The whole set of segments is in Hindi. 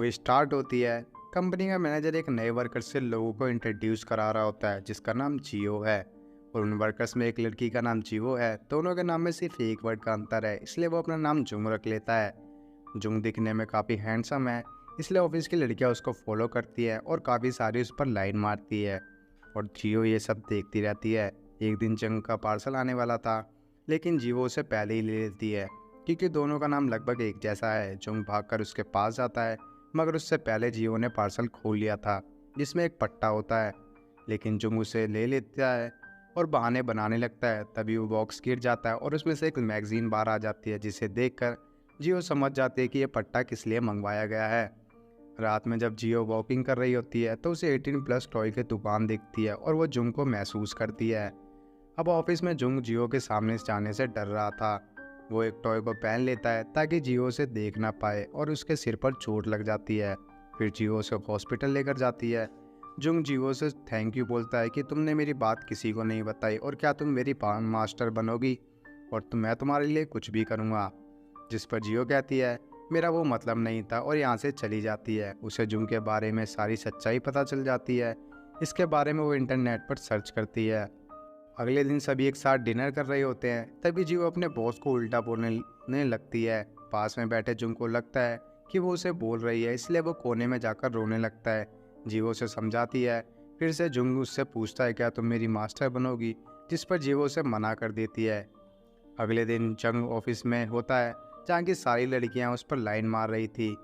मूवी स्टार्ट होती है। कंपनी का मैनेजर एक नए वर्कर से लोगों को इंट्रोड्यूस करा रहा होता है जिसका नाम जियो है। और उन वर्कर्स में एक लड़की का नाम जीवो है। दोनों के नाम में सिर्फ एक वर्ड का अंतर है, इसलिए वो अपना नाम जुंग रख लेता है। जुंग दिखने में काफ़ी हैंडसम है, इसलिए ऑफिस की लड़कियां उसको फॉलो करती है और काफ़ी सारी उस पर लाइन मारती है। और जियो ये सब देखती रहती है। एक दिन जंग का पार्सल आने वाला था, लेकिन जियो उसे पहले ही ले लेती है क्योंकि दोनों का नाम लगभग एक जैसा है। जुंग भागकर उसके पास जाता है, मगर उससे पहले जियो ने पार्सल खोल लिया था जिसमें एक पट्टा होता है। लेकिन जुंग उसे ले लेता है और बहाने बनाने लगता है। तभी वो बॉक्स गिर जाता है और उसमें से एक मैगजीन बाहर आ जाती है, जिसे देखकर जियो समझ जाती है कि यह पट्टा किस लिए मंगवाया गया है। रात में जब जियो वॉकिंग कर रही होती है तो उसे 18+ टॉय की दुकान दिखती है और वो जुंग को महसूस करती है। अब ऑफिस में जुंग जियो के सामने जाने से डर रहा था। वो एक टॉय को पहन लेता है ताकि जियो उसे देख ना पाए और उसके सिर पर चोट लग जाती है। फिर जियो उसे हॉस्पिटल लेकर जाती है। जुंग जियो से थैंक यू बोलता है कि तुमने मेरी बात किसी को नहीं बताई और क्या तुम मेरी मास्टर बनोगी, और मैं तुम्हारे लिए कुछ भी करूँगा। जिस पर जियो कहती है मेरा वो मतलब नहीं था, और यहाँ से चली जाती है। उसे जुंग के बारे में सारी सच्चाई पता चल जाती है। इसके बारे में वो इंटरनेट पर सर्च करती है। अगले दिन सभी एक साथ डिनर कर रहे होते हैं, तभी जियो अपने बॉस को उल्टा बोलने लगती है। पास में बैठे जुंग को लगता है कि वो उसे बोल रही है, इसलिए वो कोने में जाकर रोने लगता है। जियो उसे समझाती है। फिर से जुंग उससे पूछता है क्या तुम मेरी मास्टर बनोगी, जिस पर जियो उसे मना कर देती है। अगले दिन जंग ऑफिस में होता है, जहाँ की सारी लड़कियां उस पर लाइन मार रही थी।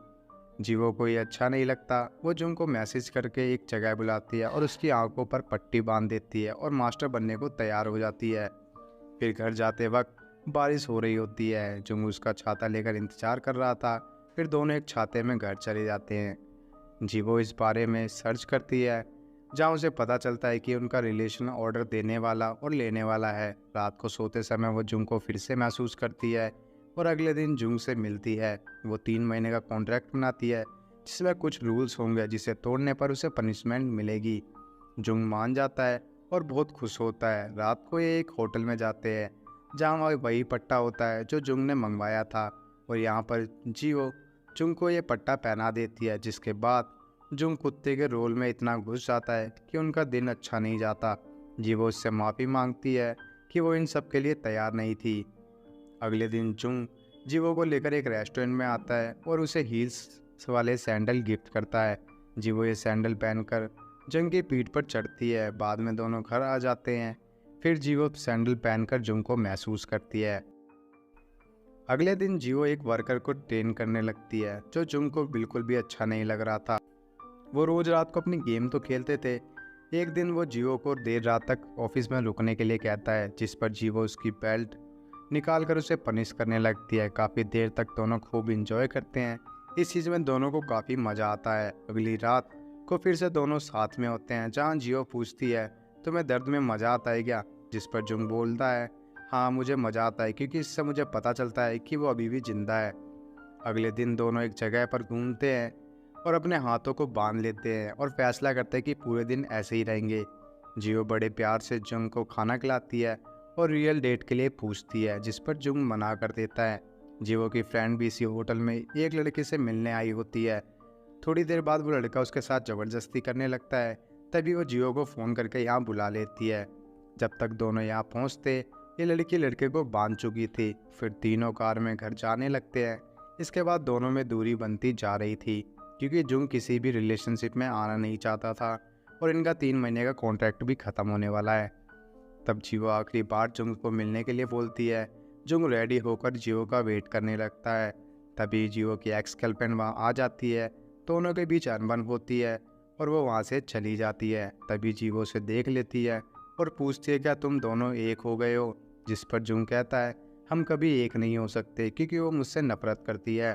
जीवो को ये अच्छा नहीं लगता। वो जुंग को मैसेज करके एक जगह बुलाती है और उसकी आंखों पर पट्टी बांध देती है और मास्टर बनने को तैयार हो जाती है। फिर घर जाते वक्त बारिश हो रही होती है। जुंग उसका छाता लेकर इंतजार कर रहा था। फिर दोनों एक छाते में घर चले जाते हैं। जीवो इस बारे में सर्च करती है, जहाँ उसे पता चलता है कि उनका रिलेशन ऑर्डर देने वाला और लेने वाला है। रात को सोते समय वो जुंग को फिर से महसूस करती है और अगले दिन जुंग से मिलती है। वो 3 महीने का कॉन्ट्रैक्ट बनाती है जिसमें कुछ रूल्स होंगे, जिसे तोड़ने पर उसे पनिशमेंट मिलेगी। जुंग मान जाता है और बहुत खुश होता है। रात को ये एक होटल में जाते हैं, जहाँ वही पट्टा होता है जो जुंग ने मंगवाया था। और यहाँ पर जियो जुंग को ये पट्टा पहना देती है, जिसके बाद जुंग कुत्ते के रोल में इतना घुस जाता है कि उनका दिन अच्छा नहीं जाता। जीवो उससे माफ़ी मांगती है कि वो इन सब के लिए तैयार नहीं थी। अगले दिन जुंग जीवो को लेकर एक रेस्टोरेंट में आता है और उसे हील्स वाले सैंडल गिफ्ट करता है। जीवो ये सैंडल पहनकर जुंग की पीठ पर चढ़ती है। बाद में दोनों घर आ जाते हैं। फिर जीवो सैंडल पहनकर जुंग को महसूस करती है। अगले दिन जीवो एक वर्कर को ट्रेन करने लगती है, जो जुंग को बिल्कुल भी अच्छा नहीं लग रहा था। वो रोज रात को अपनी गेम तो खेलते थे। एक दिन वो जियो को देर रात तक ऑफिस में रुकने के लिए कहता है, जिस पर जियो उसकी बेल्ट निकाल कर उसे पनिश करने लगती है। काफ़ी देर तक दोनों खूब इंजॉय करते हैं। इस चीज़ में दोनों को काफ़ी मज़ा आता है। अगली रात को फिर से दोनों साथ में होते हैं, जहाँ जियो पूछती है तुम्हें दर्द में मज़ा आता है क्या, जिस पर जुंग बोलता है हाँ मुझे मज़ा आता है, क्योंकि इससे मुझे पता चलता है कि वो अभी भी जिंदा है। अगले दिन दोनों एक जगह पर घूमते हैं और अपने हाथों को बांध लेते हैं और फैसला करते हैं कि पूरे दिन ऐसे ही रहेंगे। जियो बड़े प्यार से जुंग को खाना खिलाती है और रियल डेट के लिए पूछती है, जिस पर जुंग मना कर देता है। जियो की फ्रेंड भी इसी होटल में एक लड़के से मिलने आई होती है। थोड़ी देर बाद वो लड़का उसके साथ ज़बरदस्ती करने लगता है। तभी वो जियो को फ़ोन करके यहाँ बुला लेती है। जब तक दोनों यहाँ पहुँचते ये लड़की लड़के को बांध चुकी थी। फिर तीनों कार में घर जाने लगते हैं। इसके बाद दोनों में दूरी बनती जा रही थी, क्योंकि जुंग किसी भी रिलेशनशिप में आना नहीं चाहता था और इनका 3 महीने का कॉन्ट्रैक्ट भी ख़त्म होने वाला है। तब जियो आखिरी बार जुंग को मिलने के लिए बोलती है। जुंग रेडी होकर जियो का वेट करने लगता है। तभी जियो की एक्स गर्लफ्रेंड वहाँ आ जाती है। दोनों के बीच अनबन होती है और वो वहाँ से चली जाती है। तभी जियो उसे देख लेती है और पूछती है क्या तुम दोनों एक हो गए हो, जिस पर जुंग कहता है हम कभी एक नहीं हो सकते, क्योंकि वो मुझसे नफरत करती है।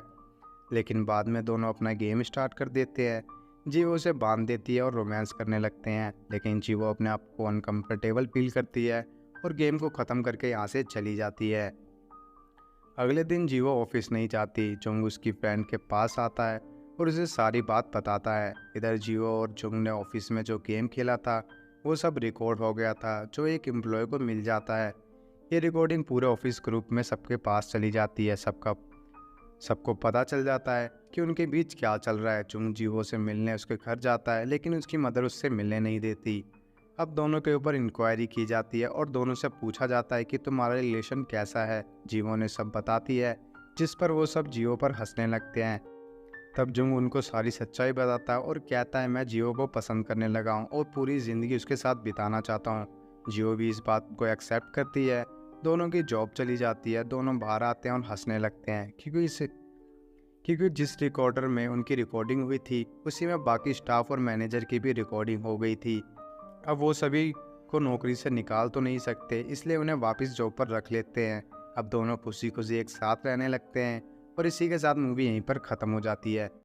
लेकिन बाद में दोनों अपना गेम स्टार्ट कर देते हैं। जीवो उसे बांध देती है और रोमांस करने लगते हैं, लेकिन जीवो अपने आप को अनकंफर्टेबल फील करती है और गेम को ख़त्म करके यहाँ से चली जाती है। अगले दिन जीवो ऑफिस नहीं जाती। जुंग उसकी फ्रेंड के पास आता है और उसे सारी बात बताता है। इधर जीवो और जुंग ने ऑफिस में जो गेम खेला था वो सब रिकॉर्ड हो गया था, जो एक एम्प्लॉय को मिल जाता है। ये रिकॉर्डिंग पूरे ऑफिस ग्रुप में सबके पास चली जाती है। सबका सबको पता चल जाता है कि उनके बीच क्या चल रहा है। जुंग जीहो से मिलने उसके घर जाता है, लेकिन उसकी मदर उससे मिलने नहीं देती। अब दोनों के ऊपर इंक्वायरी की जाती है और दोनों से पूछा जाता है कि तुम्हारा रिलेशन कैसा है। जीवो ने सब बताती है, जिस पर वो सब जियो पर हंसने लगते हैं। तब जुंग उनको सारी सच्चाई बताता है और कहता है मैं जियो को पसंद करने लगा हूँ और पूरी ज़िंदगी उसके साथ बिताना चाहता हूँ। जियो भी इस बात को एक्सेप्ट करती है। दोनों की जॉब चली जाती है, दोनों बाहर आते हैं और हंसने लगते हैं क्योंकि जिस रिकॉर्डर में उनकी रिकॉर्डिंग हुई थी उसी में बाकी स्टाफ और मैनेजर की भी रिकॉर्डिंग हो गई थी। अब वो सभी को नौकरी से निकाल तो नहीं सकते, इसलिए उन्हें वापस जॉब पर रख लेते हैं। अब दोनों खुशी खुशी एक साथ रहने लगते हैं और इसी के साथ मूवी यहीं पर ख़त्म हो जाती है।